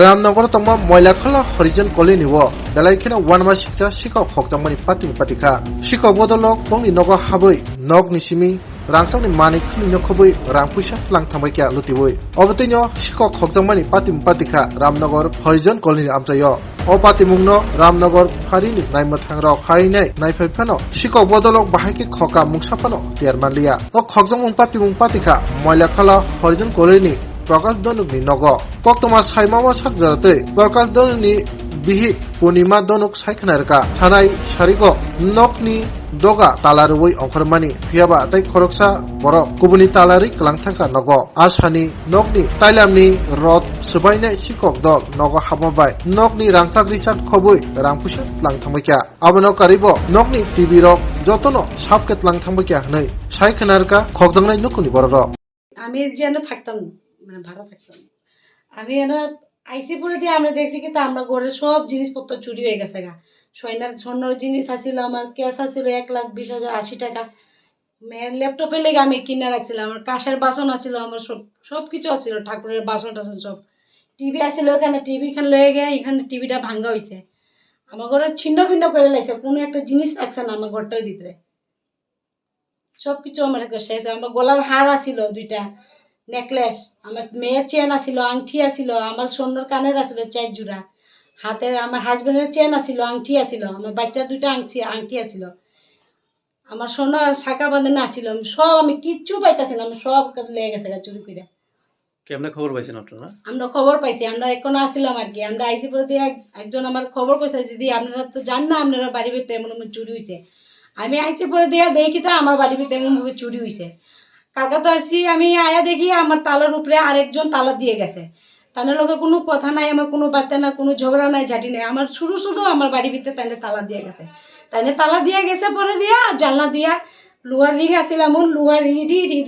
Ramnagar tongma moilakhala horijan kolini wo dalaikena wanma sikja sikok hokjangmani patika sikok bodolok pongni nogo haboi nog nisimi rangsakni manik khni nokhoboi rangpuisa tlang thambai kya lutiwoi obotinyo sikok hokjangmani patika Ramnagar horijan kolini amchayo o patimungno Ramnagar pharini naimothangrok hainai naifaiphano sikok bodolok bahaki khoka mungsapano tiermanliya o hokjangmung patika moilakhala horijan kolini Prakash Donuk ni nogo koktoma saimama sakjarate Prakash Donuk ni bihik Purnima Donuk saikhnarka thanai sariko nokni doga talarui ongkhormani phiaba tai khoroksa borok kubuni talari klangthangka nogo asani nokni tailamni rod subainai sikok dol nogo hababai nokni rangsak risat khobui rangpusa tlangthangbaikya abono karibo nokni tv rok jotono sabke tlangthangbaikya hnai saikhnarka khokjangnai nukuni borok আমি যেন থাকতাম মানে ভাড়া থাকতাম আমি এনে আইসি পরে দিয়ে আমরা দেখছি কিন্তু আমরা ঘরের সব জিনিসপত্র চুরি হয়ে গেছে গা স্বর্ণর জিনিস আসছিল আমার ক্যাশ আসছিল 1,20,80 টাকা মেয়ের ল্যাপটপে লেগে আমি কিনে রাখছিলাম আমার কাঁসের বাসন আসছিল আমার সব কিছু আসছিল ঠাকুরের বাসন টাসন সব টিভি আসছিল ওখানে টিভি খান লয়ে গিয়ে এখানে টিভিটা ভাঙ্গা হয়েছে আমার ঘরে ছিন্ন ভিন্ন করে লাগছে কোনো একটা জিনিস রাখছে না আমার ঘরটার ভিতরে সব কিছু আমার শেষ আমার গলার হার আসছিল 2টা নেকলেস আমার মেয়ের চেন আসিল আংটি আসিল আমার স্বর্ণর কানের আসিল 4 জোড়া হাতের আমার হাজবেন্ডের চেন আসিল আংটি আসিল আমার বাচ্চার 2টা আংটি আসিল আমার স্বর্ণ শাখা বাঁধানো আসিল সব আমি কিচ্ছু পাইতাছি না আমি সব লেগে গেছে চুরি করে কেমনে খবর পাইছেন আপনারা? আমরা খবর পাইছি আমরা এখন আসছিলাম আর কি আমরা আইসি পরে দিয়ে একজন আমার খবর পাইছে দিদি আপনারা তো জান না আপনারা বাড়ি ভিতরে এমন চুরি হয়েছে আমি আইসি পরে দিয়ে দেখি তো আমার বাড়ি ভিতরে এমনভাবে চুরি হয়েছে কালকে তো আসছি আমি আয়া দেখি আমার তালার উপরে আরেকজন তালা দিয়ে গেছে তাদের লোকে কোনো কথা নাই আমার কোনো বার্তা না কোনো ঝগড়া নাই ঝাঁটি নাই আমার শুধু আমার বাড়ির ভিতরে তাদের তালা দিয়ে গেছে তাদের তালা দিয়ে গেছে পরে দিয়া জানলা দিয়া লোহার রিং আসছিল এমন লোহার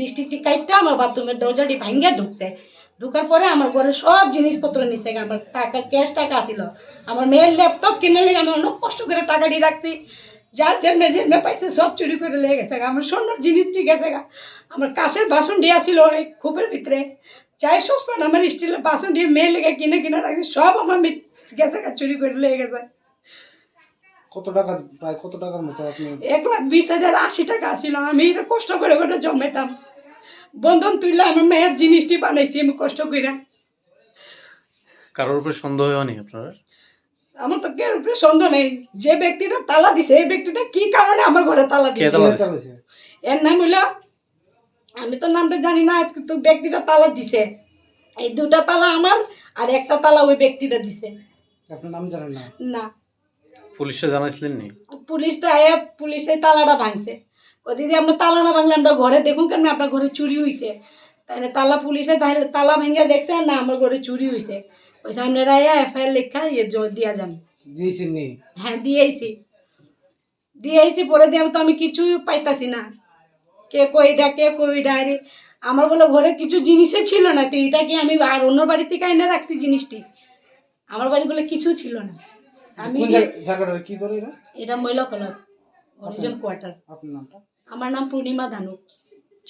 রিস্টিকটি কাইটটা আমার বাথরুমের দরজাটি ভাঙ্গিয়া ঢুকছে ঢুকার পরে আমার ঘরে সব জিনিসপত্র নিছে আমার টাকা ক্যাশ টাকা আসিল আমার মেয়ের ল্যাপটপ কিনে লেগে আমি অনেক কষ্ট করে টাকাটি রাখছি যার যেমনি পাইছে সব চুরি করে লেগে গেছে আমার স্বর্ণের জিনিসটি গেছে গা আমার কাঁচের বাসন দিয়ে আসিল ওই খোপের ভিতরে চায়ের সসপ্যান আমার স্টিলের বাসন দিয়ে মেয়ে লেগে কিনে রাখছি সব আমার গেছে গা চুরি করে লেগে গেছে কত টাকা প্রায় কত টাকার মতো আপনি 1,20,80 টাকা আসিল আমি এটা কষ্ট করে জমাইতাম বন্ধন তুললে আমার মেয়ের জিনিসটি বানাইছি আমি কষ্ট করে কারোর উপরে সন্দেহ হয়নি আপনার? আমার তো কেউ উপরে সন্দেহ নেই যে ব্যক্তিটা তালা দিছে এই ব্যক্তিটা কি কারণে আমার ঘরে তালা দিছে এর নাম হইল আমি তো নামটা জানি না কিন্তু ব্যক্তিটা তালা দিছে এই 2টা তালা আমার আর একটা তালা ওই ব্যক্তিটা দিছে আপনার নাম জানেন না? না পুলিশে জানাইছিলেন নি? পুলিশ তো আয়া পুলিশে তালাটা ভাঙছে ও দিদি আপনার তালা না ভাঙলে আমরা ঘরে দেখুন কেন আপনার ঘরে চুরি হয়েছে তাই না তালা পুলিশে তালা ভেঙে দেখছে না আমার ঘরে চুরি হয়েছে ওই সামনের আয়া এফআইআর লেখা দিয়া যান দিয়েছেন নি? হ্যাঁ দিয়েছি পরে দিয়ে তো আমি কিছুই পাইতাছি না কে কইডা আরে আমার বলে ঘরে কিছু জিনিসই ছিল না তো এটা কি আমি আর অন্য বাড়ি থেকে এনে রাখছি জিনিসটি আমার বাড়ি বলে কিছু ছিল না আমি জায়গাটা কি ধরে এটা মহিলা কলব হরিজন কোয়ার্টার আপনার নামটা? আমার নাম পূর্ণিমা ধানুক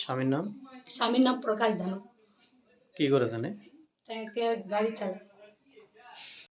স্বামীর নাম? স্বামীর নাম প্রকাশ ধানুক কি করে জানে? গাড়ি চালায়